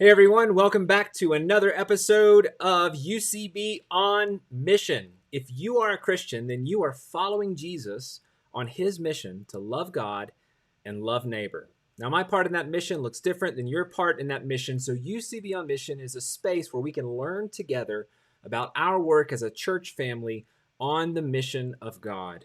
Hey everyone, welcome back to another episode of UCB on Mission. If you are a Christian, then you are following Jesus on his mission to love God and love neighbor. Now, my part in that mission looks different than your part in that mission, so UCB on Mission is a space where we can learn together about our work as a church family on the mission of God.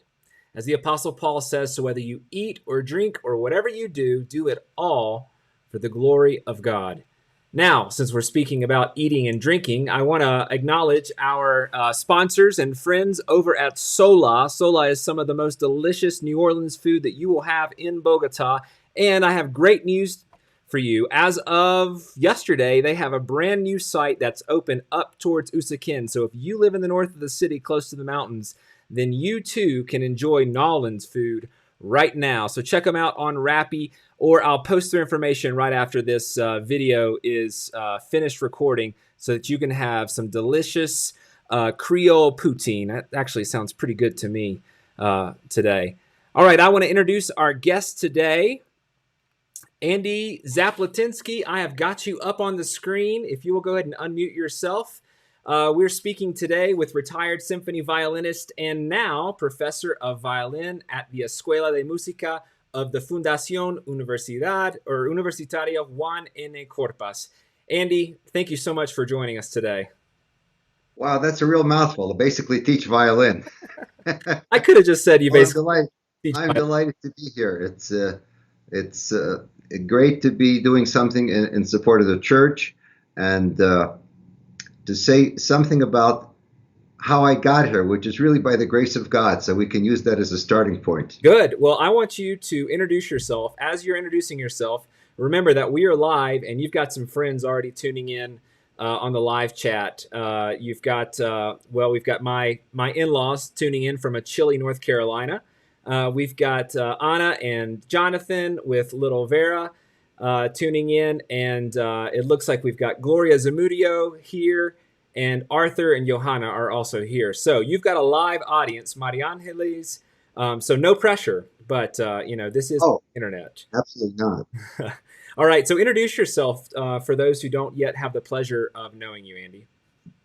As the Apostle Paul says, so whether you eat or drink or whatever you do it all for the glory of God. Now, since we're speaking about eating and drinking, I want to acknowledge our sponsors and friends over at Sola. Sola is some of the most delicious New Orleans food that you will have in Bogota. And I have great news for you. As of yesterday, they have a brand new site that's open up towards Usaquén. So if you live in the north of the city, close to the mountains, then you too can enjoy Nolans food right now. So check them out on Rappi, or I'll post their information right after this video is finished recording so that you can have some delicious Creole poutine. That actually sounds pretty good to me today. All right, I want to introduce our guest today, Andy Zaplatynsky. I have got you up on the screen. If you will go ahead and unmute yourself. We're speaking today with retired symphony violinist and now professor of violin at the Escuela de Música of the Fundación Universitaria Juan N. Corpas. Andy, thank you so much for joining us today. Wow, that's a real mouthful to basically teach violin. I could have just said you basically teach I'm violin. delighted to be here. It's great to be doing something in support of the church, and to say something about how I got here, which is really by the grace of God. So we can use that as a starting point. Good. Well, I want you to introduce yourself. As you're introducing yourself, remember that we are live and you've got some friends already tuning in on the live chat. You've got, we've got my in-laws tuning in from a chilly North Carolina. We've got Anna and Jonathan with little Vera tuning in, and it looks like we've got Gloria Zamudio here, and Arthur and Johanna are also here. So you've got a live audience, Maria Angeles. So no pressure, but this is internet. Absolutely not. All right, so introduce yourself for those who don't yet have the pleasure of knowing you, Andy.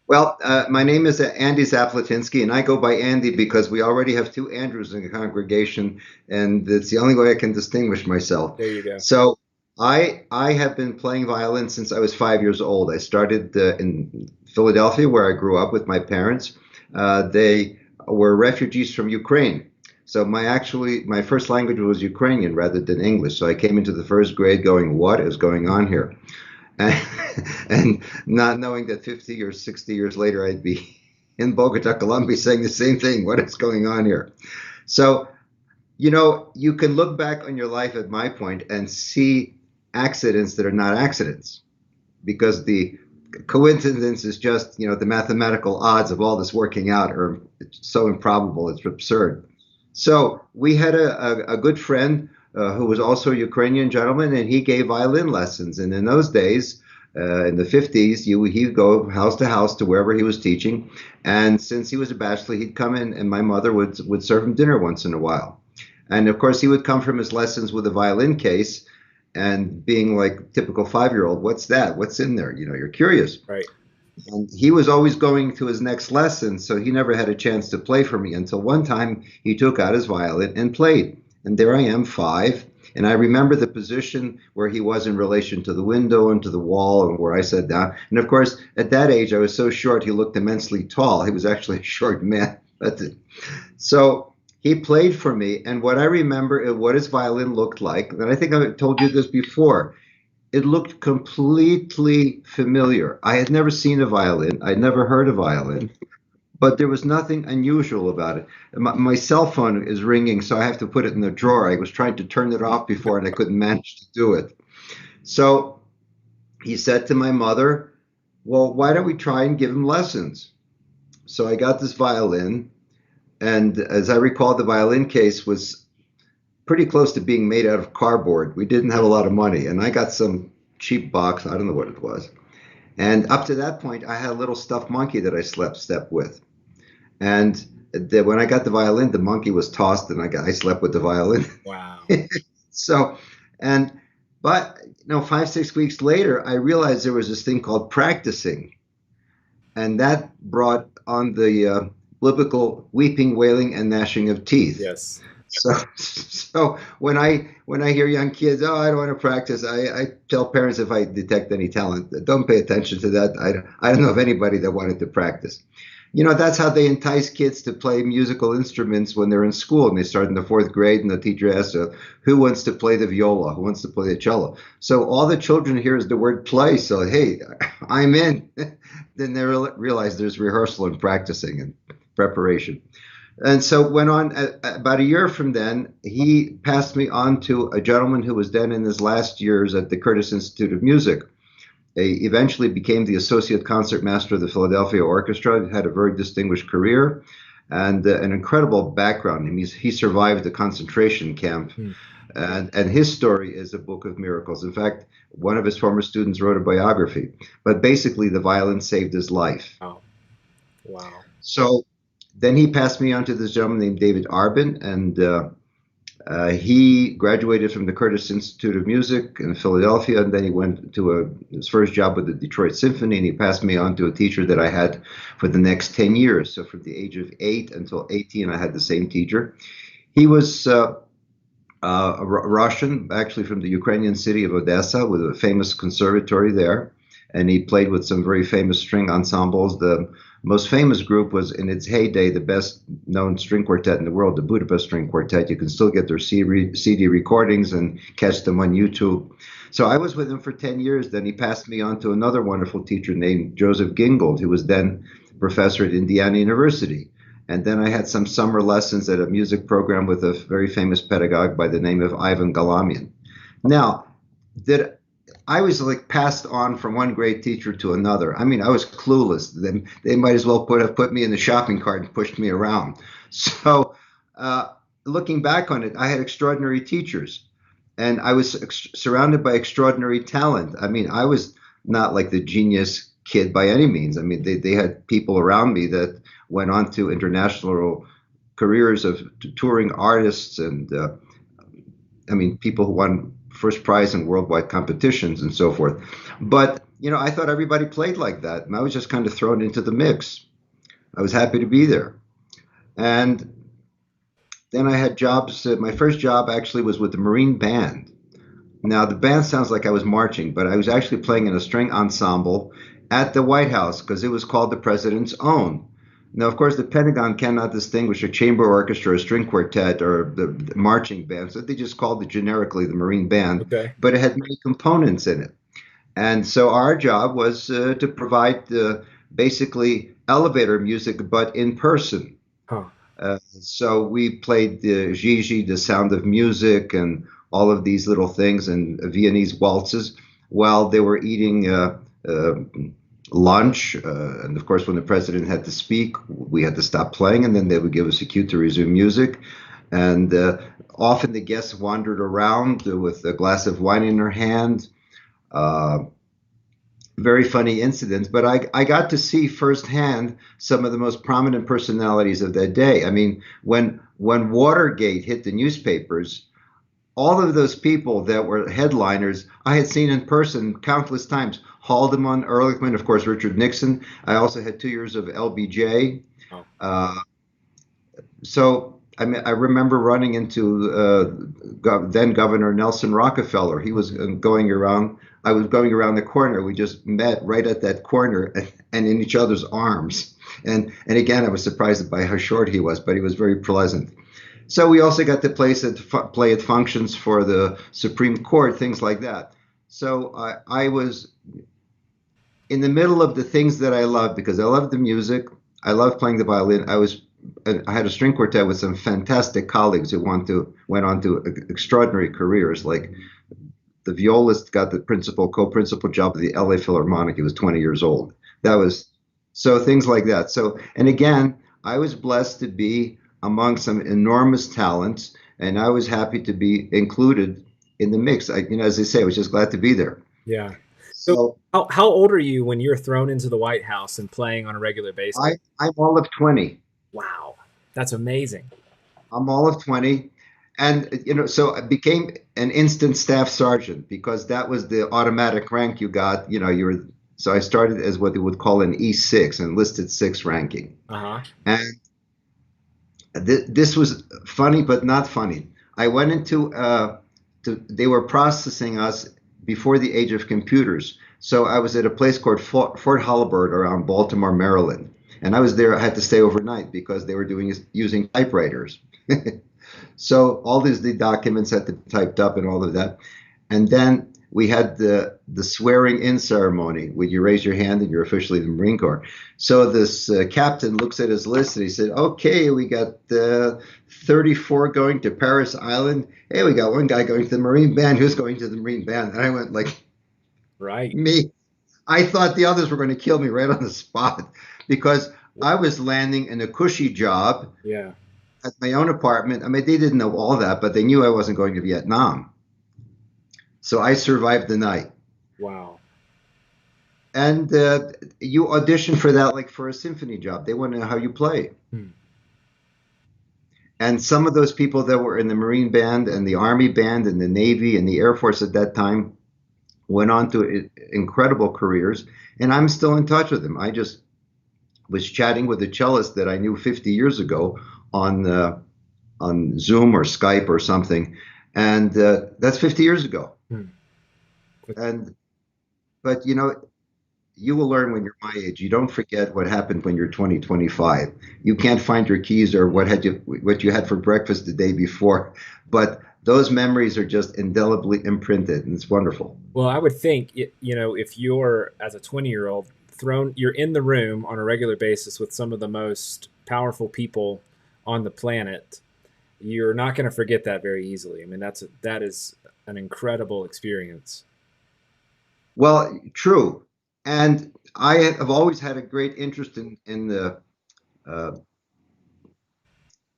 Well, my name is Andy Zaplatynsky, and I go by Andy because we already have two Andrews in the congregation, and it's the only way I can distinguish myself. There you go. So I have been playing violin since I was 5 years old. I started in Philadelphia, where I grew up with my parents. They were refugees from Ukraine. So my first language was Ukrainian rather than English. So I came into the first grade going, what is going on here? And not knowing that 50 or 60 years later, I'd be in Bogota, Colombia, saying the same thing. What is going on here? So, you can look back on your life at my point and see accidents that are not accidents, because the coincidence is just, the mathematical odds of all this working out are so improbable, it's absurd. So we had a good friend who was also a Ukrainian gentleman, and he gave violin lessons. And in those days, in the 50s, he'd go house to house to wherever he was teaching. And since he was a bachelor, he'd come in, and my mother would serve him dinner once in a while. And of course, he would come from his lessons with a violin case, and being like typical 5-year-old, what's that? What's in there? You're curious. Right. And he was always going to his next lesson, so he never had a chance to play for me until one time he took out his violin and played. And there I am, 5. And I remember the position where he was in relation to the window and to the wall, and where I sat down. And of course, at that age, I was so short, he looked immensely tall. He was actually a short man. So he played for me. And what I remember what his violin looked like, and I think I've told you this before, it looked completely familiar. I had never seen a violin. I'd never heard a violin. But there was nothing unusual about it. My cell phone is ringing, so I have to put it in the drawer. I was trying to turn it off before, and I couldn't manage to do it. So he said to my mother, well, why don't we try and give him lessons? So I got this violin, and as I recall, the violin case was pretty close to being made out of cardboard. We didn't have a lot of money, and I got some cheap box. I don't know what it was. And up to that point, I had a little stuffed monkey that I slept with. And when I got the violin, the monkey was tossed, and I slept with the violin. Wow. But no, 5, 6 weeks later, I realized there was this thing called practicing, and that brought on the biblical weeping, wailing, and gnashing of teeth. Yes. So when I hear young kids, oh, I don't want to practice, I tell parents if I detect any talent, don't pay attention to that. I don't know of anybody that wanted to practice. That's how they entice kids to play musical instruments when they're in school and they start in the fourth grade and the teacher asks, who wants to play the viola? Who wants to play the cello? So all the children hear is the word play. So, hey, I'm in. Then they realize there's rehearsal and practicing and preparation. And so went on about a year from then, he passed me on to a gentleman who was then in his last years at the Curtis Institute of Music. He eventually became the associate concertmaster of the Philadelphia Orchestra. He had a very distinguished career and an incredible background. I mean, he survived the concentration camp, and his story is a book of miracles. In fact, one of his former students wrote a biography. But basically, the violin saved his life. Wow. Wow. So then he passed me on to this gentleman named David Arbin, and he graduated from the Curtis Institute of Music in Philadelphia, and then he went to his first job with the Detroit Symphony, and he passed me on to a teacher that I had for the next 10 years. So from the age of 8 until 18, I had the same teacher. He was Russian, actually from the Ukrainian city of Odessa, with a famous conservatory there, and he played with some very famous string ensembles. The most famous group was, in its heyday, the best known string quartet in the world, the Budapest String Quartet. You can still get their CD recordings and catch them on YouTube. So I was with him for 10 years. Then he passed me on to another wonderful teacher named Joseph Gingold, who was then professor at Indiana University. And then I had some summer lessons at a music program with a very famous pedagogue by the name of Ivan Galamian. Now, I was like passed on from one great teacher to another. I mean, I was clueless. They might as well have put me in the shopping cart and pushed me around. So looking back on it, I had extraordinary teachers, and I was surrounded by extraordinary talent. I mean, I was not like the genius kid by any means. I mean, they had people around me that went on to international careers of touring artists, and I mean, people who won first prize in worldwide competitions and so forth. But, I thought everybody played like that, and I was just kind of thrown into the mix. I was happy to be there. And then I had jobs. My first job actually was with the Marine Band. Now, the band sounds like I was marching, but I was actually playing in a string ensemble at the White House because it was called the President's Own. Now, of course, the Pentagon cannot distinguish a chamber orchestra, a string quartet, or the marching band, so they just called it generically the Marine Band. Okay. But it had many components in it. And so our job was to provide basically elevator music, but in person. Huh. So we played the Gigi, the Sound of Music, and all of these little things, and Viennese waltzes, while they were eating lunch. And of course, when the president had to speak, we had to stop playing, and then they would give us a cue to resume music. And often the guests wandered around with a glass of wine in their hand. Very funny incidents, but I got to see firsthand some of the most prominent personalities of that day. I mean, when Watergate hit the newspapers, all of those people that were headliners, I had seen in person countless times. Haldeman, Ehrlichman, of course, Richard Nixon. I also had 2 years of LBJ. So I mean, I remember running into then Governor Nelson Rockefeller. He was going around. I was going around the corner. We just met right at that corner and in each other's arms. And again, I was surprised by how short he was, but he was very pleasant. So we also got to play at functions for the Supreme Court, things like that. So I was in the middle of the things that I loved because I loved the music. I loved playing the violin. I had a string quartet with some fantastic colleagues who went on to extraordinary careers. Like the violist got the co-principal job of the LA Philharmonic. He was 20 years old. So things like that. So, and again, I was blessed to be among some enormous talents, and I was happy to be included in the mix. As they say, I was just glad to be there. Yeah. So how old are you when you're thrown into the White House and playing on a regular basis? I'm all of 20. Wow, that's amazing. I'm all of 20. And so I became an instant staff sergeant because that was the automatic rank you got. You were so I started as what they would call an E6, enlisted six ranking. Uh-huh. And this was funny, but not funny. I went they were processing us before the age of computers. So I was at a place called Fort Holabird around Baltimore, Maryland. And I was there, I had to stay overnight because they were using typewriters. So all the documents had to be typed up and all of that. And then we had the swearing in ceremony where you raise your hand and you're officially in the Marine Corps. So this captain looks at his list and he said, okay, we got 34 going to Paris Island. Hey, we got one guy going to the Marine Band. Who's going to the Marine Band? And I went like, Right. me. I thought the others were going to kill me right on the spot because I was landing in a cushy job. Yeah. At my own apartment. I mean, they didn't know all that, but they knew I wasn't going to Vietnam. So I survived the night. Wow. And you audition for that like for a symphony job. They want to know how you play. And some of those people that were in the Marine Band and the Army Band and the Navy and the Air Force at that time went on to incredible careers. And I'm still in touch with them. I just was chatting with a cellist that I knew 50 years ago on Zoom or Skype or something, and that's 50 years ago. But you will learn when you're my age. You don't forget what happened when you're 20, 25. You can't find your keys or what you had for breakfast the day before, but those memories are just indelibly imprinted, and it's wonderful. Well, I would think if you're as a 20-year-old you're in the room on a regular basis with some of the most powerful people on the planet, you're not going to forget that very easily. I mean, that is an incredible experience. Well, true. And I have always had a great interest in the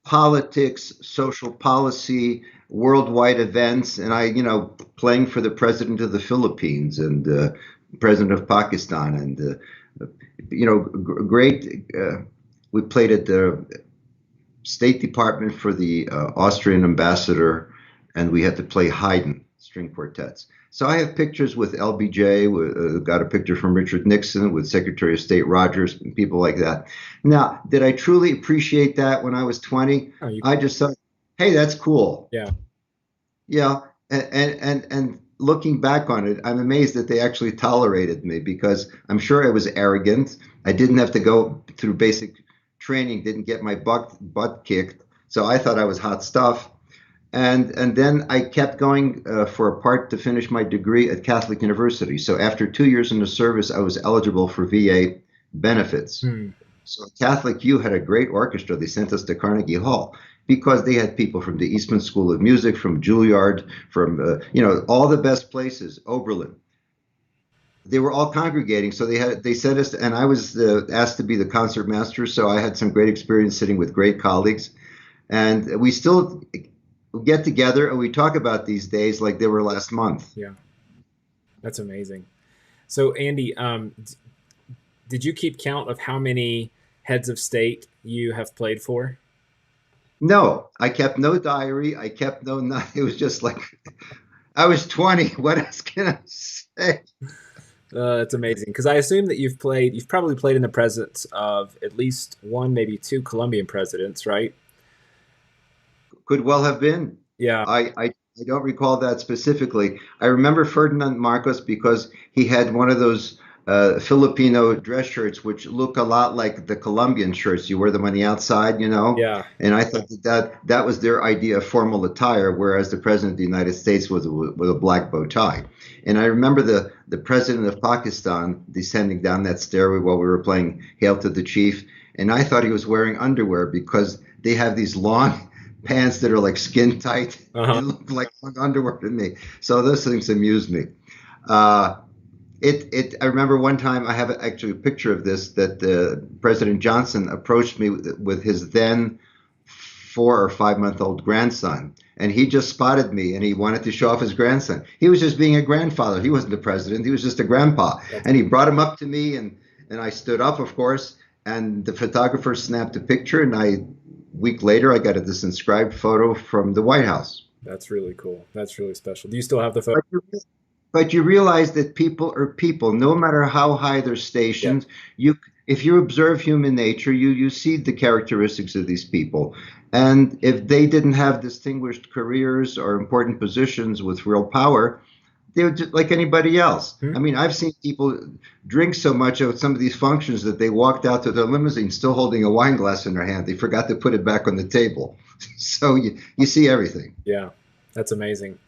politics, social policy, worldwide events, and playing for the president of the Philippines and president of Pakistan, and great. We played at the State Department for the Austrian ambassador, and we had to play Haydn string quartets. So I have pictures with LBJ, got a picture from Richard Nixon, with Secretary of State Rogers, and people like that. Now, did I truly appreciate that when I was 20? I just thought, hey, that's cool. Yeah. Yeah, and looking back on it, I'm amazed that they actually tolerated me because I'm sure I was arrogant. I didn't have to go through basic training, didn't get my butt kicked. So I thought I was hot stuff. And then I kept going for a part to finish my degree at Catholic University. So after 2 years in the service, I was eligible for VA benefits. So Catholic U had a great orchestra. They sent us to Carnegie Hall because they had people from the Eastman School of Music, from Juilliard, from all the best places, Oberlin. They were all congregating, so they sent us, and I was asked to be the concert master. So I had some great experience sitting with great colleagues, and we still get together and we talk about these days like they were last month. Yeah, that's amazing. So Andy, did you keep count of how many heads of state you have played for? No, I kept no diary. I kept no. It was just like I was 20. What else can I say? It's amazing because I assume that you've probably played in the presence of at least one, maybe two Colombian presidents, right? Could well have been. Yeah. I don't recall that specifically. I remember Ferdinand Marcos because he had one of those Filipino dress shirts which look a lot like the Colombian shirts. You wear them on the outside, Yeah. And I thought that was their idea of formal attire, whereas the president of the United States was with a black bow tie. And I remember the president of Pakistan descending down that stairway while we were playing Hail to the Chief, and I thought he was wearing underwear because they have these long pants that are like skin tight. Uh-huh. It looked like underwear to me. So those things amused me. I remember one time, I have actually a picture of this, that President Johnson approached me with his then 4 or 5 month old grandson, and he just spotted me and he wanted to show off his grandson. He was just being a grandfather. He wasn't the president. He was just a grandpa. And he brought him up to me, and I stood up, of course, and the photographer snapped a picture, and I week later, I got this inscribed photo from the White House. That's really cool. That's really special. Do you still have the photo? But you realize that people are people, no matter how high they're Yeah. stationed. You, if you observe human nature, you see the characteristics of these people. And if they didn't have distinguished careers or important positions with real power, they were just like anybody else. Hmm? I mean, I've seen people drink so much at some of these functions that they walked out to their limousine still holding a wine glass in their hand. They forgot to put it back on the table. So you see everything. Yeah, that's amazing.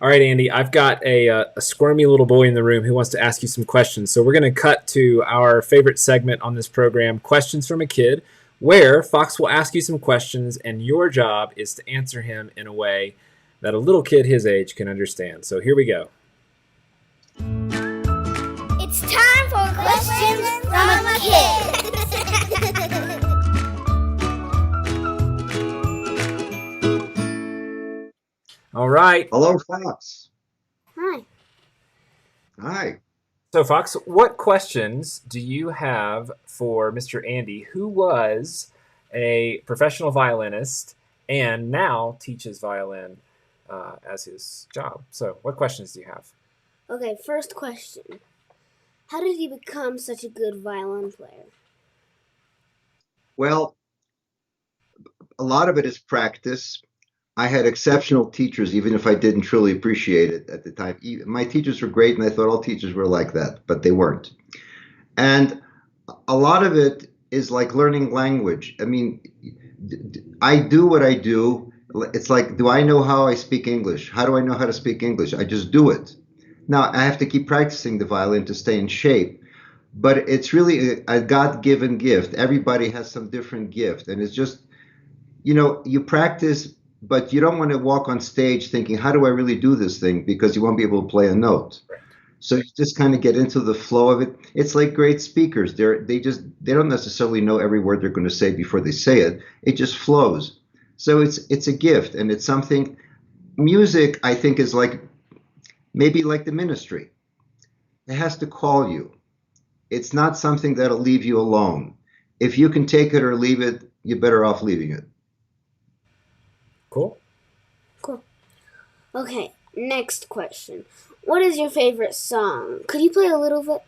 All right, Andy, I've got a squirmy little boy in the room who wants to ask you some questions. So we're going to cut to our favorite segment on this program, Questions from a Kid, where Fox will ask you some questions, and your job is to answer him in a way that a little kid his age can understand. So here we go. It's time for Questions from a Kid. All right. Hello, Fox. Hi. Hi. So, Fox, what questions do you have for Mr. Andy, who was a professional violinist and now teaches violin as his job? So, what questions do you have? Okay, first question. How did you become such a good violin player? Well, a lot of it is practice. I had exceptional teachers, even if I didn't truly appreciate it at the time. My teachers were great, and I thought all teachers were like that, but they weren't. And a lot of it is like learning language. I mean, I do what I do. It's like, do I know how I speak English? How do I know how to speak English? I just do it. Now, I have to keep practicing the violin to stay in shape, but it's really a God-given gift. Everybody has some different gift, and it's just, you practice, but you don't want to walk on stage thinking, how do I really do this thing? Because you won't be able to play a note. Right. So you just kind of get into the flow of it. It's like great speakers. They don't necessarily know every word they're going to say before they say it. It just flows. So it's a gift, and it's something. Music, I think, is like maybe like the ministry. It has to call you. It's not something that'll leave you alone. If you can take it or leave it, you're better off leaving it. Cool. Cool. Okay, next question. What is your favorite song? Could you play a little bit?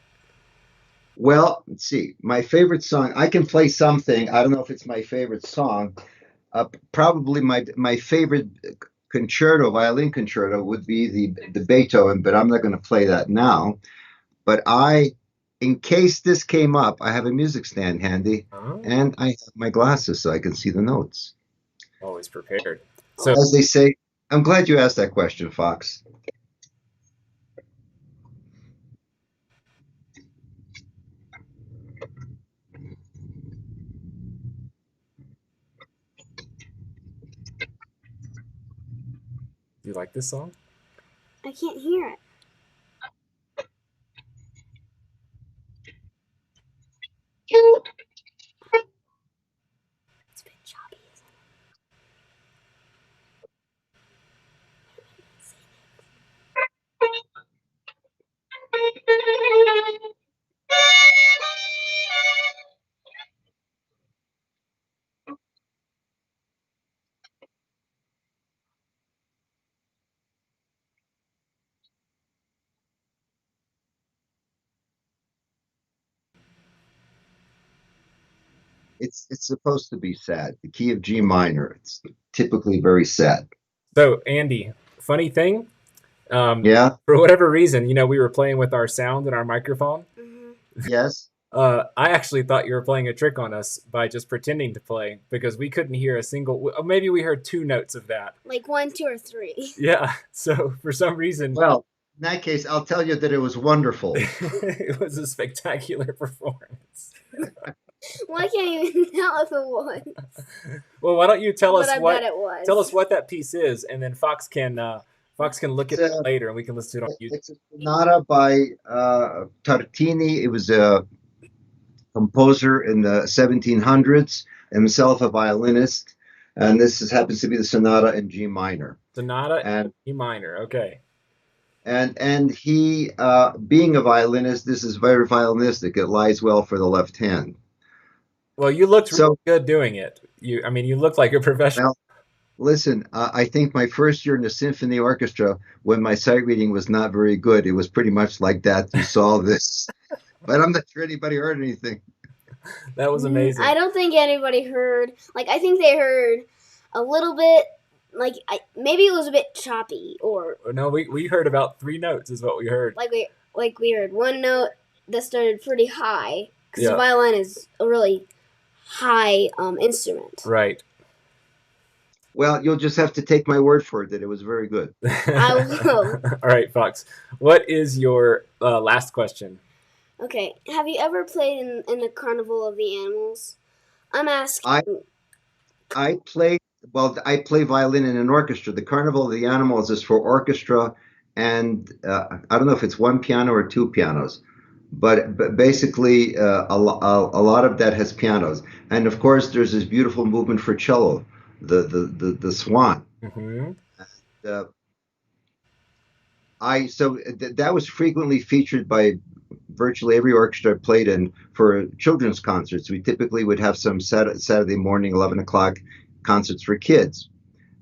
Well, let's see. My favorite song, I can play something. I don't know if it's my favorite song. Probably my favorite concerto, violin concerto, would be the Beethoven, but I'm not going to play that now. But in case this came up, I have a music stand handy, and I have my glasses so I can see the notes. Always prepared. So, as they say, I'm glad you asked that question, Fox. do you like this song? I can't hear it. It's a bit choppy, isn't It's supposed to be sad. The key of G minor. It's typically very sad. So, Andy, funny thing, Yeah. for whatever reason, we were playing with our sound and our microphone. Yes. I actually thought you were playing a trick on us by just pretending to play because we couldn't hear a single. Maybe we heard 2 notes of that. Like 1, 2, or 3. Yeah. So for some reason, Well, in that case, I'll tell you that it was wonderful. it was a spectacular performance. Why can't you even tell if it was? Well, why don't you tell us But I bet it was. Tell us what that piece is, and then Fox can look at it later, and we can listen to it on YouTube. It's a sonata by Tartini. It was a composer in the 1700s, himself a violinist, and this happens to be the sonata in G minor. Sonata And E minor. Okay. and he, being a violinist, this is very violinistic. It lies well for the left hand. Well, you looked really So, good doing it. You looked like a professional. well, listen, I think my first year in the symphony orchestra, when my sight reading was not very good, it was pretty much like that. You saw this, but I'm not sure anybody heard anything. That was amazing. I don't think anybody heard. Like, I think they heard a little bit. Like, maybe it was a bit choppy, or No, we heard about 3 notes is what we heard. like we heard one note that started pretty high, because Yeah. the violin is a really high instrument. Right. Well, you'll just have to take my word for it that it was very good. I will. All right, Fox. What is your last question? Okay, have you ever played in the Carnival of the Animals? I'm asking. I play violin in an orchestra. The Carnival of the Animals is for orchestra, and I don't know if it's 1 piano or 2 pianos, but basically a lot of that has pianos. And of course, there's this beautiful movement for cello, the Swan. Mm-hmm. That was frequently featured by virtually every orchestra I played in for children's concerts. We typically would have some Saturday morning, 11 o'clock concerts for kids.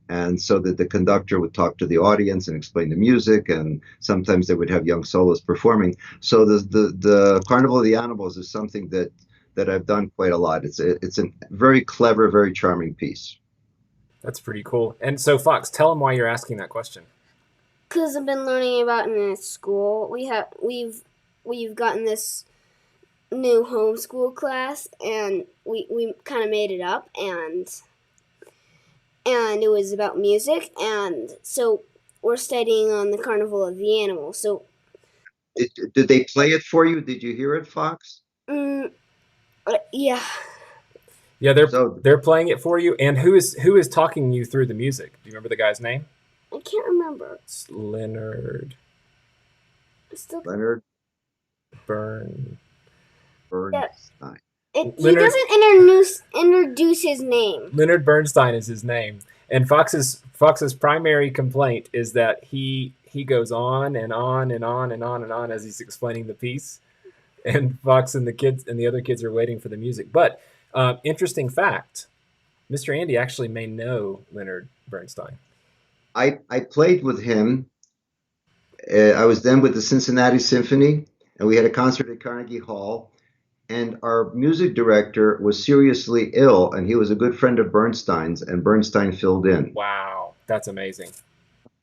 And so that the conductor would talk to the audience and explain the music, and sometimes they would have young soloists performing. So the Carnival of the Animals is something that I've done quite a lot. It's a very clever, very charming piece. That's pretty cool. And so, Fox, tell them why you're asking that question. Because I've been learning about it in school. We've gotten this new homeschool class, and we kind of made it up, and it was about music, and so we're studying on the Carnival of the Animals. So, did they play it for you? Did you hear it, Fox? Yeah. Yeah, they're playing it for you. And who is talking you through the music? Do you remember the guy's name? I can't remember. It's Leonard. Leonard Bernstein. Yeah. He doesn't introduce his name. Leonard Bernstein is his name. And Fox's primary complaint is that he goes on and on and on and on and on as he's explaining the piece. And Fox and the other kids are waiting for the music. But interesting fact, Mr. Andy actually may know Leonard Bernstein. I played with him. I was then with the Cincinnati Symphony, and we had a concert at Carnegie Hall. And our music director was seriously ill, and he was a good friend of Bernstein's, and Bernstein filled in. Wow, that's amazing.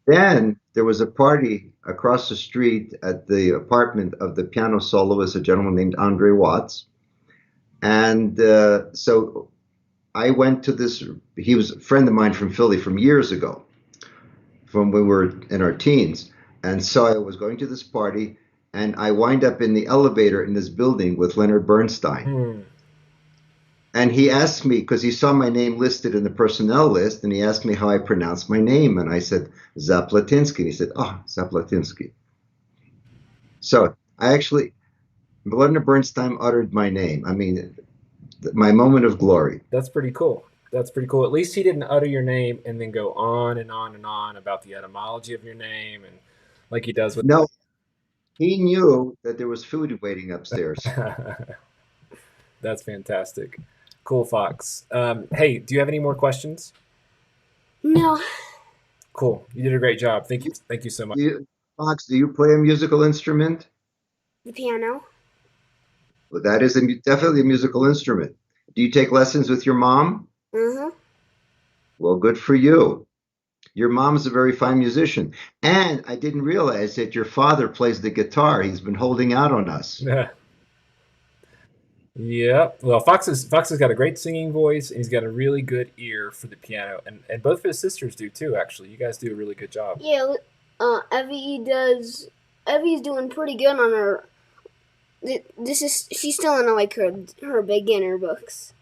Then there was a party across the street at the apartment of the piano soloist, a gentleman named Andre Watts. And so I went to this. He was a friend of mine from Philly from years ago, from when we were in our teens. And so I was going to this party, and I wind up in the elevator in this building with Leonard Bernstein. And he asked me, because he saw my name listed in the personnel list, and he asked me how I pronounced my name. And I said, Zaplatynsky. And he said, oh, Zaplatynsky. So Leonard Bernstein uttered my name. I mean, my moment of glory. That's pretty cool. At least he didn't utter your name and then go on and on and on about the etymology of your name, and like he does with. No, he knew that there was food waiting upstairs. That's fantastic. Cool, Fox. Hey, do you have any more questions? No. Cool. You did a great job. Thank you so much. Fox, do you play a musical instrument? The piano. Well, that is definitely a musical instrument. Do you take lessons with your mom? Mm-hmm. Well, good for you. Your mom's a very fine musician. And I didn't realize that your father plays the guitar. He's been holding out on us. Yeah. Well, Fox has got a great singing voice, and he's got a really good ear for the piano, and both of his sisters do too. Actually, you guys do a really good job. Yeah. Evie's doing pretty good on her. She's still in like her beginner books.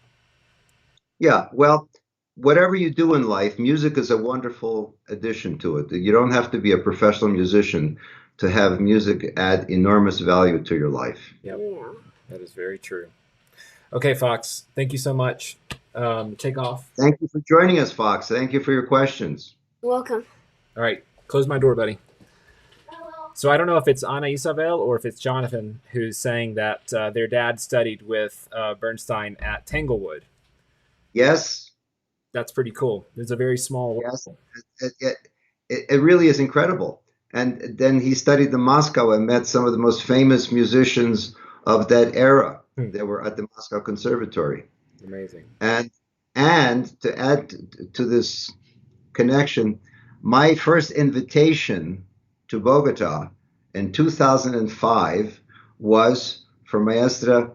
Yeah. Well, whatever you do in life, music is a wonderful addition to it. You don't have to be a professional musician to have music add enormous value to your life. Yep. Yeah. That is very true. Okay, Fox, thank you so much. Take off. Thank you for joining us, Fox. Thank you for your questions. Welcome. All right, close my door, buddy. So I don't know if it's Anna Isabel or if it's Jonathan who's saying that their dad studied with Bernstein at Tanglewood. Yes, That's pretty cool. It's a very small yes, world. it really is incredible. And then he studied in Moscow and met some of the most famous musicians of that era. Hmm. They were at the Moscow Conservatory. Amazing. And to add to this connection, my first invitation to Bogota in 2005 was for Maestra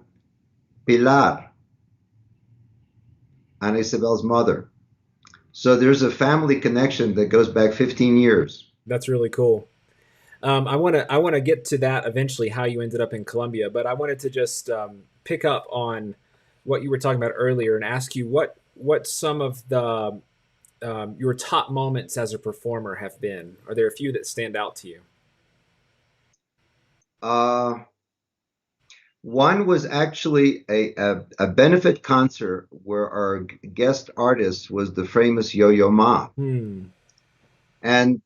Pilar, Ana Isabel's mother. So there's a family connection that goes back 15 years. That's really cool. I want to get to that eventually, how you ended up in Colombia, but I wanted to just pick up on what you were talking about earlier and ask you what some of the your top moments as a performer have been. Are there a few that stand out to you? Uh, One was actually a benefit concert where our guest artist was the famous Yo-Yo Ma. Hmm. And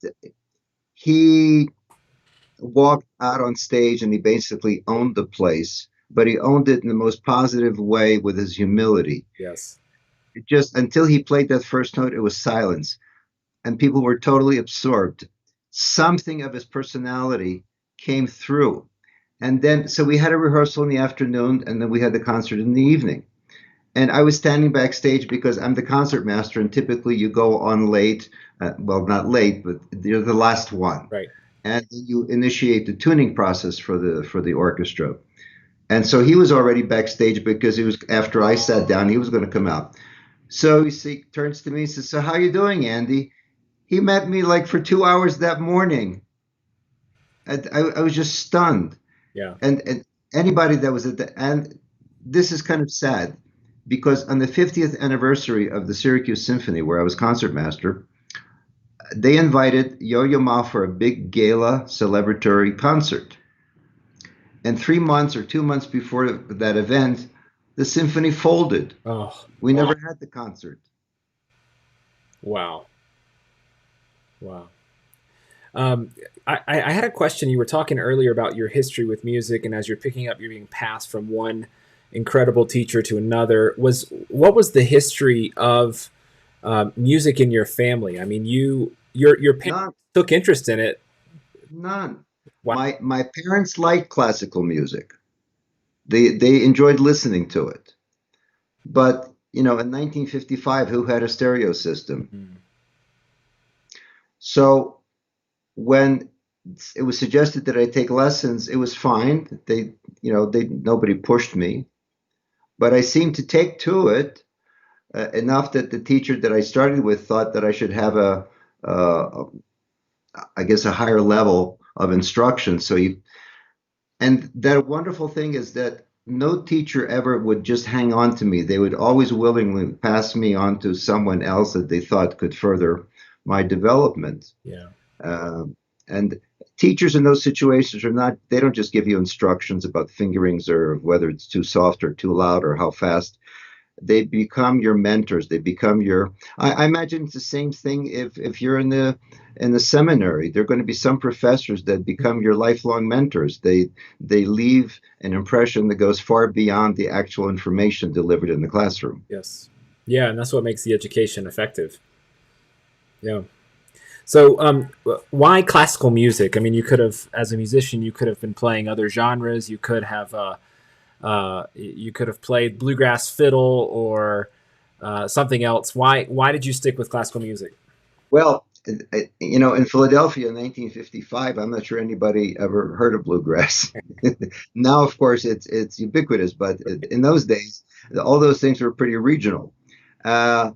he walked out on stage and he basically owned the place, but he owned it in the most positive way with his humility. Yes. It just until he played that first note, it was silence, and people were totally absorbed. Something of his personality came through. And then, so we had a rehearsal in the afternoon, and then we had the concert in the evening. And I was standing backstage because I'm the concert master, and typically you go on late. Well, not late, but you're the last one, Right. and you initiate the tuning process for the orchestra. And so he was already backstage because he was after I sat down, he was going to come out. So he turns to me and says, "So how you doing, Andy?" He met me like for 2 hours that morning. I was just stunned. Yeah. And anybody that was at the and this is kind of sad because on the 50th anniversary of the Syracuse Symphony, where I was concertmaster, they invited Yo-Yo Ma for a big gala celebratory concert. And 3 months or 2 months before that event, the symphony folded. Oh, We never had the concert. wow. Wow. Um, I had a question. You were talking earlier about your history with music, and as you're picking up, you're being passed from one incredible teacher to another. What was the history of music in your family? I mean, your parents None, took interest in it. none. Wow. My parents liked classical music. They enjoyed listening to it. But, in 1955, who had a stereo system? Mhm. So when it was suggested that I take lessons, it was fine. Nobody pushed me, but I seemed to take to it enough that the teacher that I started with thought that I should have uh, I guess, a higher level of instruction. And that wonderful thing is that no teacher ever would just hang on to me. They would always willingly pass me on to someone else that they thought could further my development. Yeah. And teachers in those situations they don't just give you instructions about fingerings or whether it's too soft or too loud or how fast. They become your mentors. They become I imagine it's the same thing if you're in the seminary. There are going to be some professors that become your lifelong mentors. They leave an impression that goes far beyond the actual information delivered in the classroom. Yes. Yeah, and that's what makes the education effective. Yeah. So, why classical music? I mean, you could have, as a musician, you could have been playing other genres. You could have played bluegrass fiddle or something else. Why did you stick with classical music? Well, in Philadelphia in 1955, I'm not sure anybody ever heard of bluegrass. Now, of course, it's ubiquitous, but in those days, all those things were pretty regional. Uh,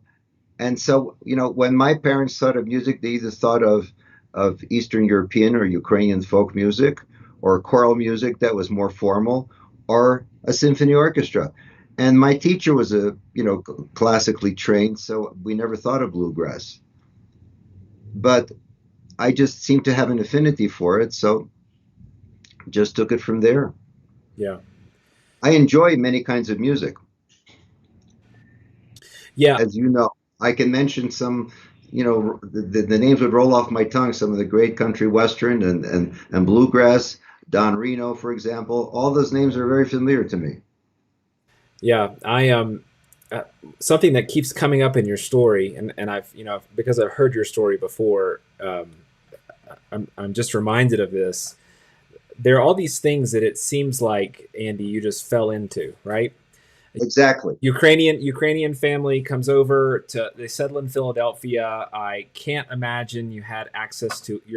And so, when my parents thought of music, they either thought of Eastern European or Ukrainian folk music or choral music that was more formal or a symphony orchestra. And my teacher was classically trained, so we never thought of bluegrass. But I just seemed to have an affinity for it, so just took it from there. Yeah. I enjoy many kinds of music, Yeah. as you know. I can mention some the names would roll off my tongue. Some of the great country western and bluegrass, Don Reno, for example. All those names are very familiar to me. Yeah, I something that keeps coming up in your story, and I've because I've heard your story before. I'm just reminded of this. There are all these things that it seems like, Andy, you just fell into, right? Exactly. Ukrainian family comes over to, they settle in Philadelphia. I can't imagine your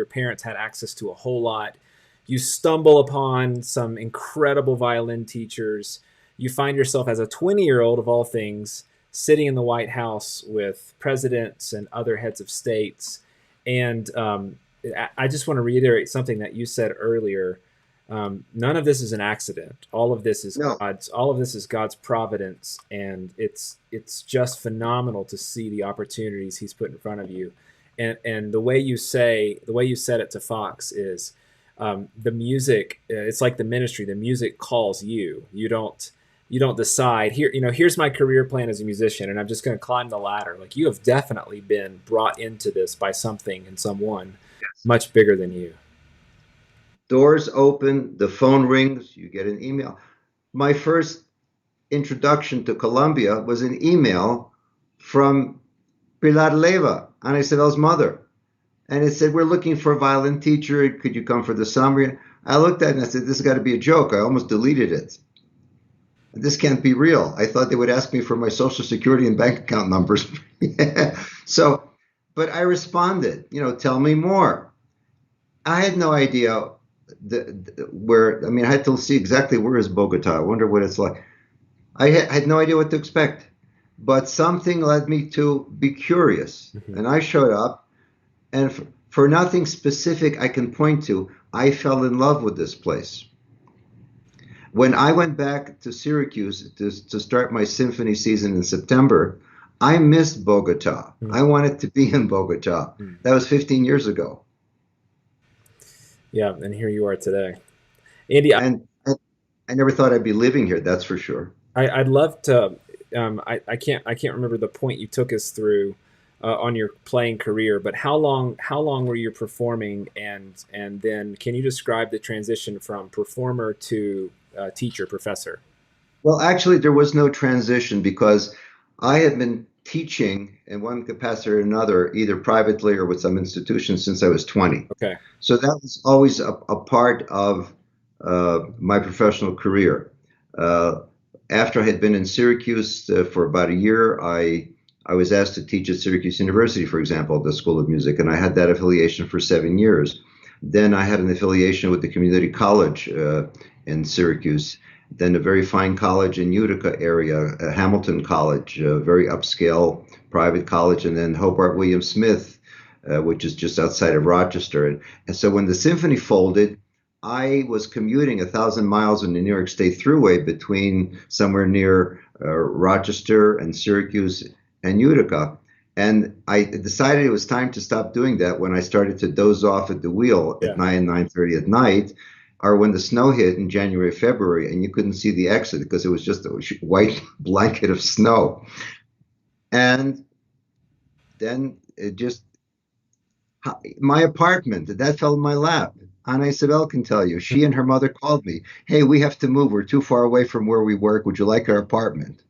parents had access to a whole lot. You stumble upon some incredible violin teachers. You find yourself as a 20-year-old of all things sitting in the White House with presidents and other heads of states. And I just want to reiterate something that you said earlier. None of this is an accident. All of this is No. God's providence, and it's just phenomenal to see the opportunities He's put in front of you. And the way you said it to Fox is, the music. It's like the ministry. The music calls you. You don't decide here. Here's my career plan as a musician, and I'm just going to climb the ladder. Like, you have definitely been brought into this by something and someone much bigger than you. Doors open, the phone rings, you get an email. My first introduction to Colombia was an email from Pilar Leyva, Ana Isabel's mother. And it said, "We're looking for a violin teacher. Could you come for the summer?" I looked at it and I said, "This has got to be a joke." I almost deleted it. This can't be real. I thought they would ask me for my social security and bank account numbers. So, but I responded, tell me more. I had no idea where. I mean, I had to see exactly where is Bogota. I wonder what it's like. I had no idea what to expect, but something led me to be curious. Mm-hmm. And I showed up, and for nothing specific I can point to, I fell in love with this place. When I went back to Syracuse to start my symphony season in September, I missed Bogota. Mm. I wanted to be in Bogota. Mm. That was 15 years ago. Yeah, and here you are today. Andy, I never thought I'd be living here, that's for sure. I'd love to, I can't remember the point you took us through on your playing career, but how long were you performing, and then can you describe the transition from performer to teacher, professor? Well, actually, there was no transition because I had been teaching in one capacity or another, either privately or with some institution, since I was 20. Okay. So that was always a part of my professional career. After I had been in Syracuse for about a year, I was asked to teach at Syracuse University, for example, the School of Music, and I had that affiliation for 7 years. Then I had an affiliation with the community college in Syracuse, then a very fine college in Utica area, Hamilton College, a very upscale private college, and then Hobart William Smith, which is just outside of Rochester. And so when the symphony folded, I was commuting 1,000 miles on the New York State Thruway between somewhere near Rochester and Syracuse and Utica. And I decided it was time to stop doing that when I started to doze off at the wheel at 9:30 at night, or when the snow hit in January, February, and you couldn't see the exit because it was just a white blanket of snow. And then it just, my apartment, that fell in my lap. Ana Isabel can tell you, she and her mother called me, "Hey, we have to move. We're too far away from where we work. Would you like our apartment?"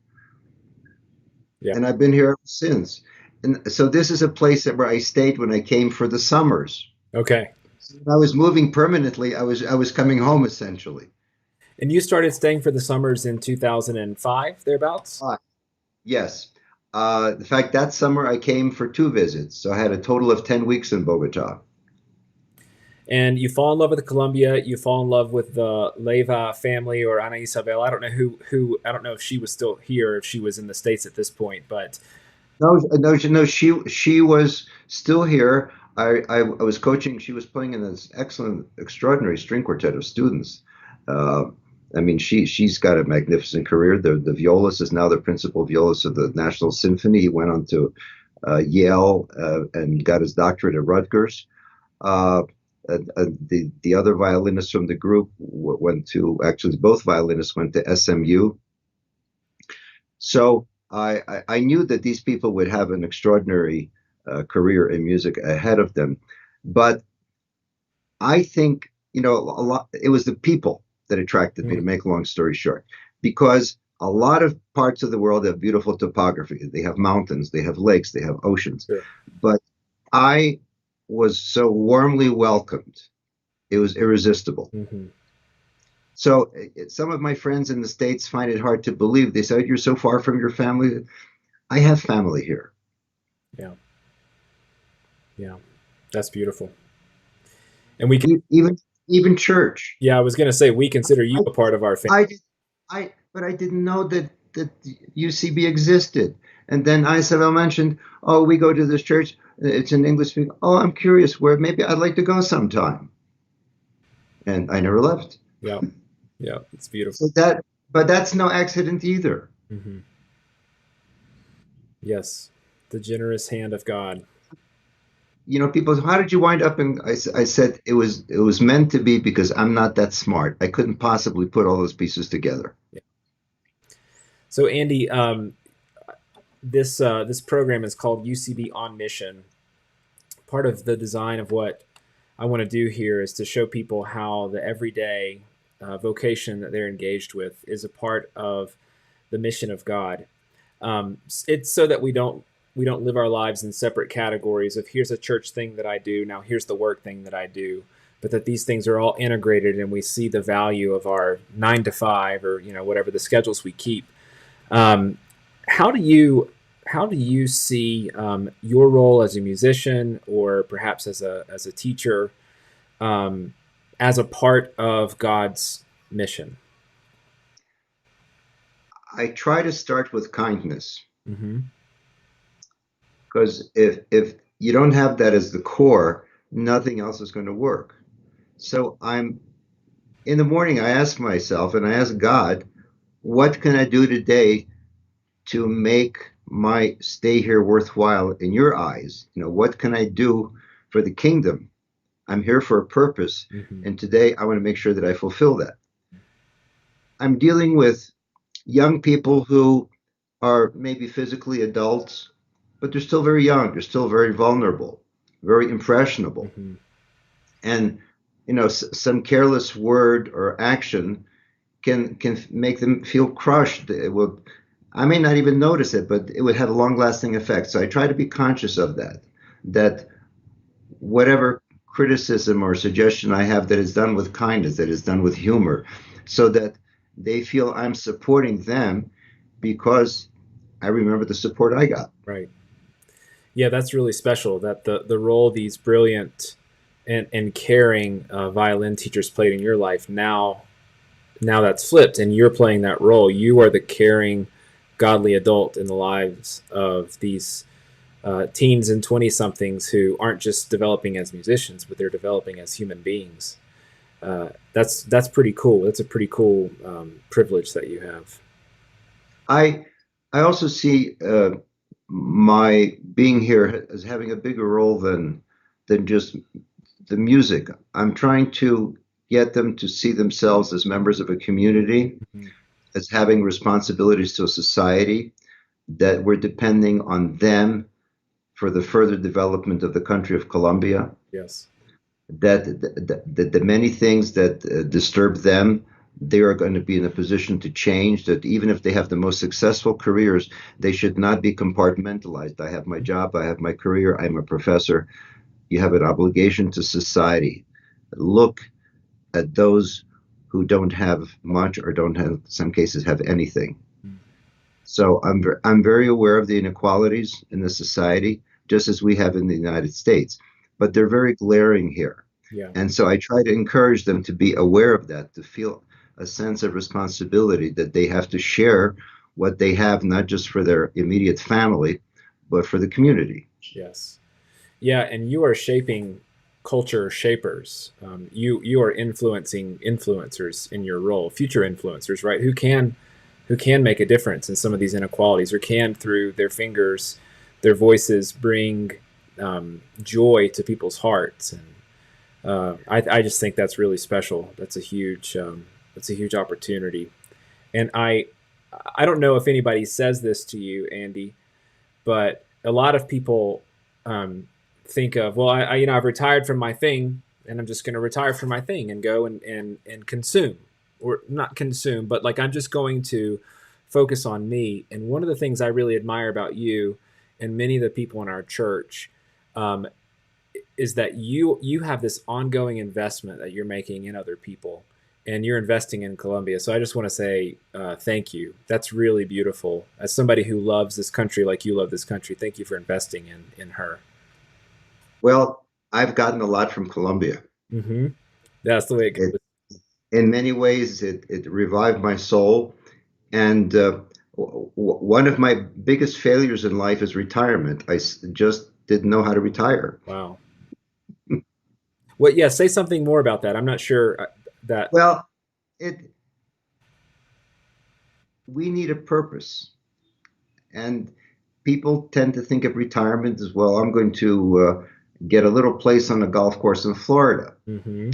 Yeah. And I've been here ever since. And so this is a place where I stayed when I came for the summers. Okay. So when I was moving permanently, I was coming home essentially. And you started staying for the summers in 2005, thereabouts? Yes. In fact, that summer I came for 2 visits. So I had a total of 10 weeks in Bogota. And you fall in love with Colombia. You fall in love with the Leyva family, or Ana Isabel. I don't know who. I don't know if she was still here, if she was in the States at this point. But no, she was still here. I was coaching. She was playing in this excellent, extraordinary string quartet of students. I mean, she's got a magnificent career. The violist is now the principal violist of the National Symphony. He went on to Yale and got his doctorate at Rutgers. The other violinists from the group went to, actually both violinists went to SMU. So I knew that these people would have an extraordinary career in music ahead of them. But I think, a lot, it was the people that attracted me, to make a long story short, because a lot of parts of the world have beautiful topography. They have mountains, they have lakes, they have oceans. Sure. But I was so warmly welcomed. It was irresistible. Mm-hmm. So some of my friends in the States find it hard to believe. They say, "You're so far from your family." I have family here. Yeah. Yeah. That's beautiful. And we can, even church. yeah, I was going to say, we consider you a part of our family. But I didn't know that UCB existed. And then Isabel mentioned, "Oh, we go to this church. It's an English speaking. Oh, I'm curious where. Maybe I'd like to go sometime." And I never left. Yeah. Yeah. It's beautiful. So but that's no accident either. Mm-hmm. Yes. The generous hand of God. People, how did you wind up in? I said it was meant to be, because I'm not that smart. I couldn't possibly put all those pieces together. Yeah. So Andy, this program is called UCB on Mission. Part of the design of what I want to do here is to show people how the everyday vocation that they're engaged with is a part of the mission of God. It's so that we don't live our lives in separate categories of, here's a church thing that I do, now here's the work thing that I do, but that these things are all integrated and we see the value of our 9 to 5 or whatever the schedules we keep. How do you see your role as a musician, or perhaps as a teacher, as a part of God's mission? I try to start with kindness. Mm-hmm. Because if you don't have that as the core, nothing else is going to work. So in the morning, I ask myself, and I ask God, what can I do today to make my stay here worthwhile in your eyes? What can I do for the kingdom? I'm here for a purpose. Mm-hmm. And today I want to make sure that I fulfill that. I'm dealing with young people who are maybe physically adults, but they're still very young. They're still very vulnerable, very impressionable. Mm-hmm. And, some careless word or action can make them feel crushed. I may not even notice it, but it would have a long-lasting effect. So I try to be conscious of that whatever criticism or suggestion I have, that is done with kindness, that is done with humor, so that they feel I'm supporting them because I remember the support I got. Right. Yeah, that's really special, that the role these brilliant and caring violin teachers played in your life, now that's flipped and you're playing that role. You are the caring, godly adult in the lives of these teens and 20-somethings who aren't just developing as musicians, but they're developing as human beings. That's pretty cool. That's a pretty cool privilege that you have. I also see my being here as having a bigger role than just the music. I'm trying to get them to see themselves as members of a community, mm-hmm. as having responsibilities to a society, that we're depending on them for the further development of the country of Colombia. Yes. That the many things that disturb them, they are going to be in a position to change, that even if they have the most successful careers, they should not be compartmentalized. I have my job, I have my career, I'm a professor. You have an obligation to society. Look at those who don't have much, or don't have, in some cases, have anything. Mm. So I'm very aware of the inequalities in the society, just as we have in the United States, but they're very glaring here. Yeah. And so I try to encourage them to be aware of that, to feel a sense of responsibility, that they have to share what they have, not just for their immediate family, but for the community. Yes. Yeah, and you are shaping culture shapers. You are influencing influencers in your role, future influencers, right? Who can make a difference in some of these inequalities, or can, through their fingers, their voices, bring joy to people's hearts. And I just think that's really special. That's a huge opportunity. And I don't know if anybody says this to you, Andy, but a lot of people think of, well, I've retired from my thing, and I'm just going to retire from my thing and go and consume, or not consume, but like I'm just going to focus on me. And one of the things I really admire about you and many of the people in our church is that you have this ongoing investment that you're making in other people, and you're investing in Colombia. So I just want to say thank you. That's really beautiful. As somebody who loves this country like you love this country, thank you for investing in her. Well, I've gotten a lot from Colombia. Mm-hmm. That's the way it goes. In many ways, it revived my soul. And one of my biggest failures in life is retirement. I just didn't know how to retire. Wow. Well, yeah, say something more about that. I'm not sure that. Well, we need a purpose. And people tend to think of retirement as, well, I'm going to get a little place on a golf course in Florida. Mm-hmm.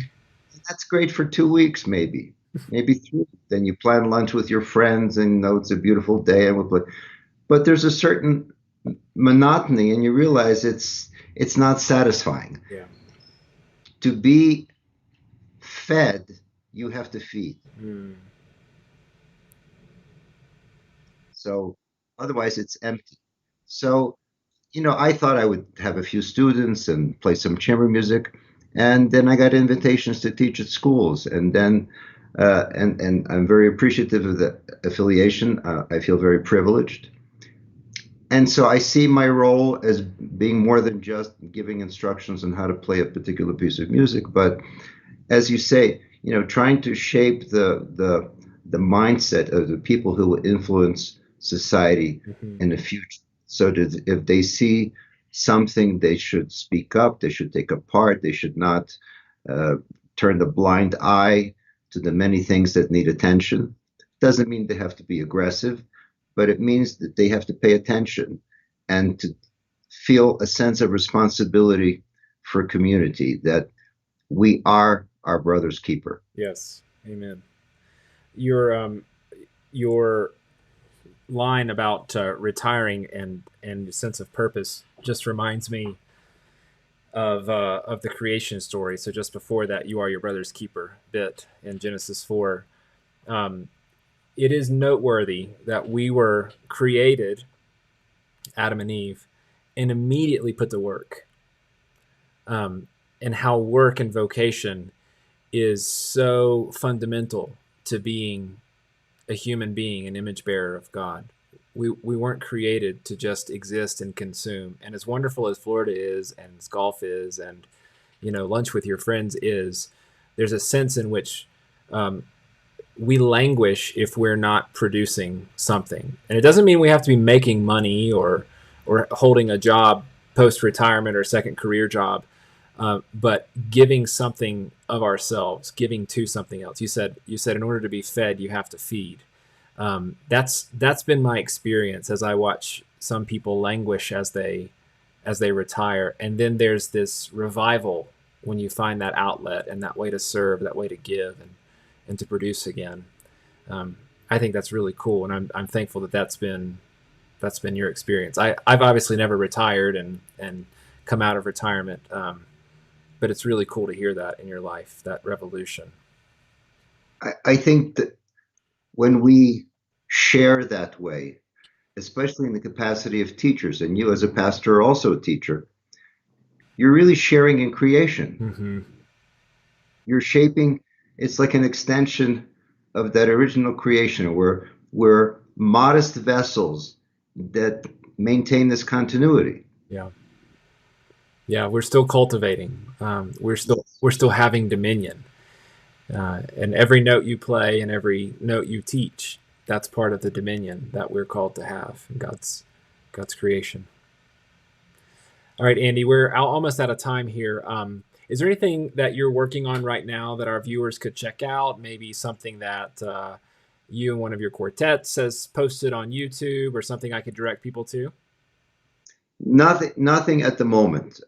That's great for 2 weeks, maybe 3. Then you plan lunch with your friends, and it's a beautiful day, and we'll play. But there's a certain monotony, and you realize it's not satisfying. Yeah. To be fed, you have to feed. Mm. So otherwise, it's empty. So, I thought I would have a few students and play some chamber music. And then I got invitations to teach at schools. And then, and I'm very appreciative of the affiliation. I feel very privileged. And so I see my role as being more than just giving instructions on how to play a particular piece of music, but as you say, trying to shape the mindset of the people who will influence society in the future. So that if they see something, they should speak up, they should take a part, they should not turn the blind eye to the many things that need attention. Doesn't mean they have to be aggressive, but it means that they have to pay attention and to feel a sense of responsibility for community, that we are our brother's keeper. Yes, amen. Your line about retiring and sense of purpose just reminds me of the creation story. So just before that, you are your brother's keeper bit in Genesis 4. It is noteworthy that we were created, Adam and Eve, and immediately put to work. And how work and vocation is so fundamental to being a human being, an image bearer of God. We weren't created to just exist and consume. And as wonderful as Florida is, and as golf is, and lunch with your friends is, there's a sense in which we languish if we're not producing something. And it doesn't mean we have to be making money or holding a job post-retirement or second career job, but giving something of ourselves, giving to something else. You said in order to be fed, you have to feed. That's been my experience as I watch some people languish as they retire. And then there's this revival when you find that outlet and that way to serve, that way to give and to produce again. I think that's really cool, and I'm thankful that's been your experience. I've obviously never retired and come out of retirement, but it's really cool to hear that in your life, that revolution. I think that when we share that way, especially in the capacity of teachers, and you as a pastor are also a teacher, you're really sharing in creation. Mm-hmm. You're shaping. It's like an extension of that original creation. We're modest vessels that maintain this continuity. Yeah, we're still cultivating. We're still having dominion. And every note you play and every note you teach, that's part of the dominion that we're called to have in God's creation. All right, Andy, we're almost out of time here. Is there anything that you're working on right now that our viewers could check out? Maybe something that you and one of your quartets has posted on YouTube, or something I could direct people to? Nothing at the moment.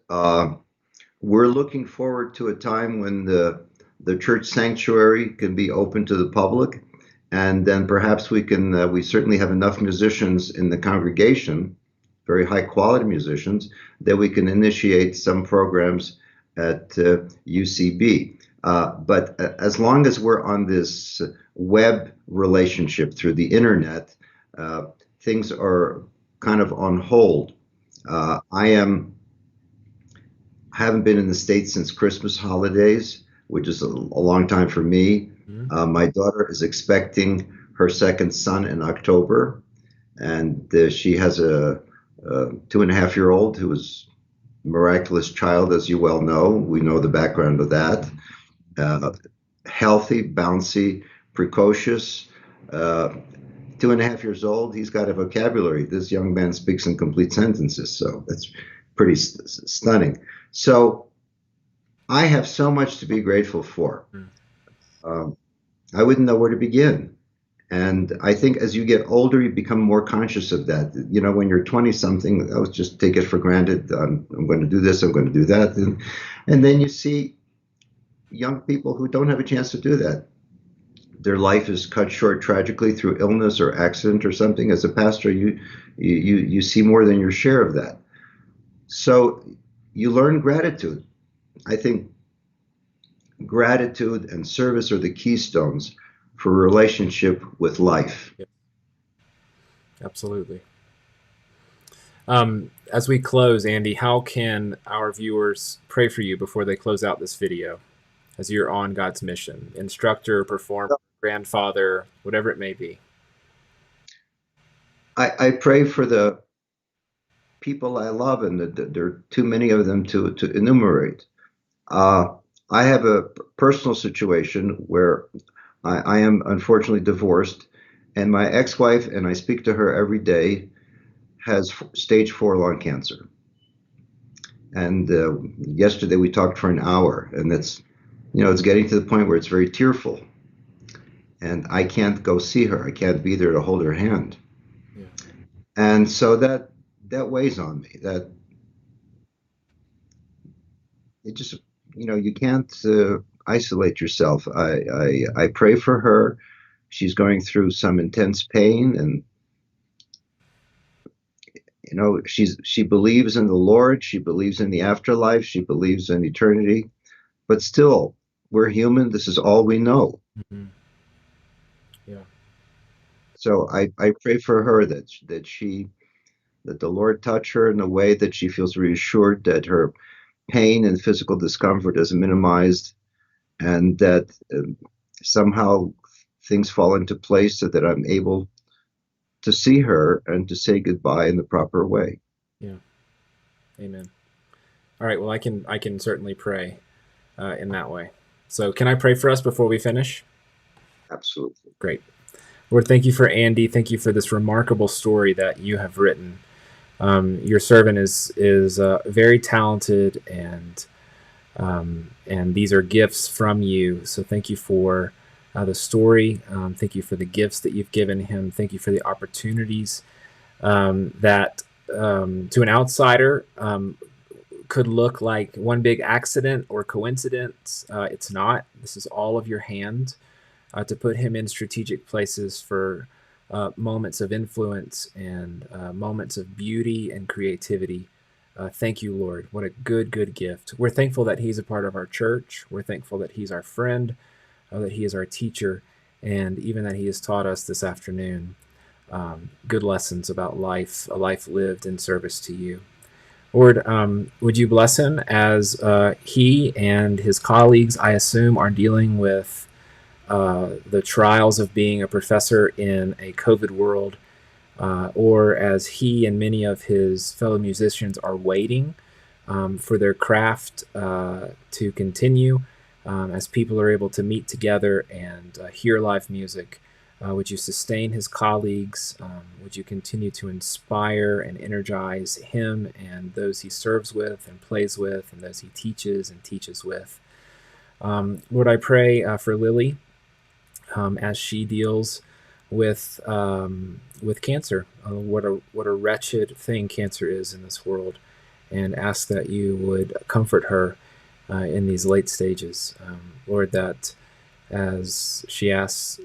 We're looking forward to a time when the church sanctuary can be open to the public, and then perhaps we certainly have enough musicians in the congregation very high quality musicians, that we can initiate some programs at UCB. But as long as we're on this web relationship through the internet, things are kind of on hold. I haven't been in the States since Christmas holidays, which is a long time for me. Mm-hmm. My daughter is expecting her second son in October, and she has a 2.5-year-old who is a miraculous child, as you well know. We know the background of that. Healthy, bouncy, precocious. 2.5 years old. He's got a vocabulary. This young man speaks in complete sentences, so that's pretty stunning. So I have so much to be grateful for. I wouldn't know where to begin. And I think as you get older, you become more conscious of that. You know, when you're 20 something, I was just take it for granted. I'm going to do this, I'm going to do that. And then you see young people who don't have a chance to do that. Their life is cut short tragically through illness or accident or something. As a pastor, you see more than your share of that. So you learn gratitude. I think gratitude and service are the keystones for a relationship with life. Yep. Absolutely. As we close, Andy, how can our viewers pray for you before they close out this video as you're on God's mission? Instructor, performer, grandfather, whatever it may be. I pray for the people I love, and there are too many of them to enumerate. I have a personal situation where I am unfortunately divorced, and my ex-wife, and I speak to her every day, has stage 4 lung cancer. And yesterday we talked for an hour, and it's getting to the point where it's very tearful. And I can't go see her. I can't be there to hold her hand. Yeah. And so that weighs on me. That it just, you can't isolate yourself. I pray for her. She's going through some intense pain, and she believes in the Lord. She believes in the afterlife. She believes in eternity. But still, we're human. This is all we know. Mm-hmm. Yeah. So I pray for her that the Lord touch her in a way that she feels reassured that her pain and physical discomfort is minimized, and that somehow things fall into place so that I'm able to see her and to say goodbye in the proper way. Yeah. Amen. All right. Well, I can certainly pray in that way. So can I pray for us before we finish? Absolutely. Great. Lord, thank you for Andy. Thank you for this remarkable story that you have written. Your servant is very talented, and these are gifts from you. So thank you for the story. Thank you for the gifts that you've given him. Thank you for the opportunities that to an outsider could look like one big accident or coincidence. It's not. This is all of your hand to put him in strategic places for moments of influence and moments of beauty and creativity. Thank you, Lord. What a good gift. We're thankful that he's a part of our church. We're thankful that he's our friend, that he is our teacher, and even that he has taught us this afternoon good lessons about life, a life lived in service to you. Lord, would you bless him as he and his colleagues, I assume, are dealing with the trials of being a professor in a COVID world, or as he and many of his fellow musicians are waiting for their craft to continue, as people are able to meet together and hear live music. Would you sustain his colleagues? Would you continue to inspire and energize him and those he serves with and plays with and those he teaches and teaches with? Lord, I pray for Lily as she deals with cancer. What a wretched thing cancer is in this world, and ask that you would comfort her in these late stages. Lord, that as she asks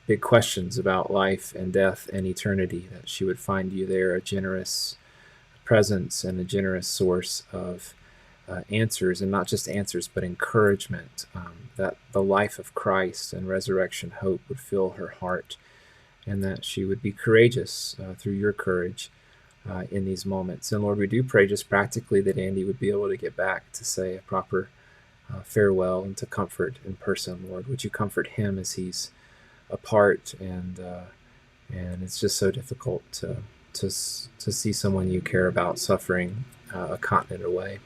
big questions about life and death and eternity, that she would find you there, a generous presence and a generous source of answers, and not just answers, but encouragement, that the life of Christ and resurrection hope would fill her heart, and that she would be courageous through your courage in these moments. And Lord, we do pray just practically that Andy would be able to get back to say a proper farewell and to comfort in person. Lord, would you comfort him as he's apart, and it's just so difficult to see someone you care about suffering a continent away.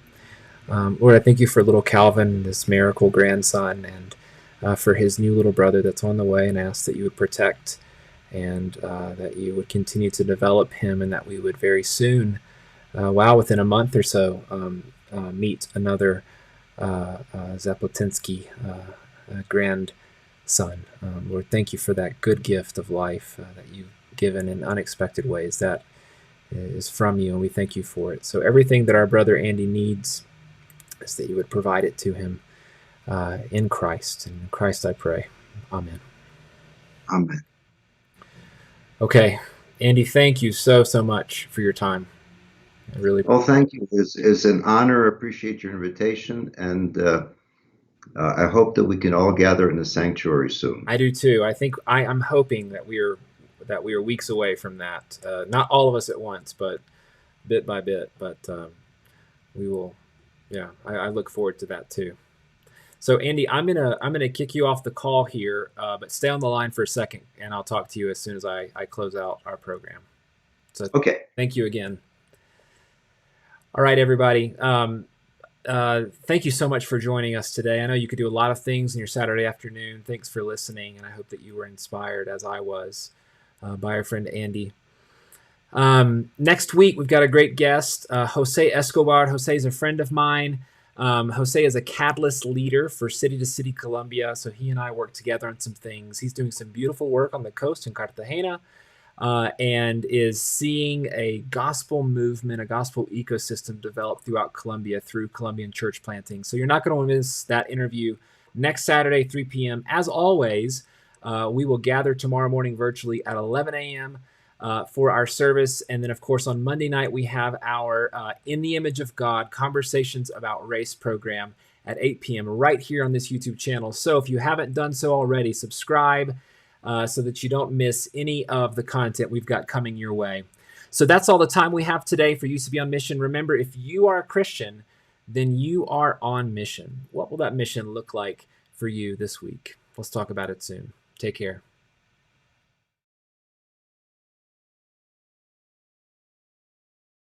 Lord, I thank you for little Calvin, this miracle grandson, and for his new little brother that's on the way, and ask that you would protect and that you would continue to develop him, and that we would very soon, within a month or so, meet another Zaplatynsky grandson. Lord, thank you for that good gift of life that you've given in unexpected ways. That is from you, and we thank you for it. So everything that our brother Andy needs, is that you would provide it to him in Christ. And in Christ I pray. Amen. Amen. Okay, Andy, thank you so much for your time. I really. Well, thank you. It's an honor. Appreciate your invitation, and I hope that we can all gather in the sanctuary soon. I do too. I think I'm hoping that we are weeks away from that. Not all of us at once, but bit by bit. But we will. Yeah, I look forward to that too. So Andy, I'm gonna kick you off the call here, but stay on the line for a second, and I'll talk to you as soon as I close out our program. So okay. Thank you again. All right, everybody. Thank you so much for joining us today. I know you could do a lot of things in your Saturday afternoon. Thanks for listening, and I hope that you were inspired, as I was, by our friend Andy. Next week, we've got a great guest, Jose Escobar. Jose is a friend of mine. Jose is a catalyst leader for City to City Colombia, so he and I work together on some things. He's doing some beautiful work on the coast in Cartagena, and is seeing a gospel movement, a gospel ecosystem develop throughout Colombia through Colombian church planting. So you're not going to miss that interview next Saturday, 3 p.m. As always, we will gather tomorrow morning virtually at 11 a.m. For our service. And then, of course, on Monday night, we have our In the Image of God Conversations About Race program at 8 p.m. right here on this YouTube channel. So if you haven't done so already, subscribe so that you don't miss any of the content we've got coming your way. So that's all the time we have today for UCB on Mission. Remember, if you are a Christian, then you are on mission. What will that mission look like for you this week? Let's talk about it soon. Take care.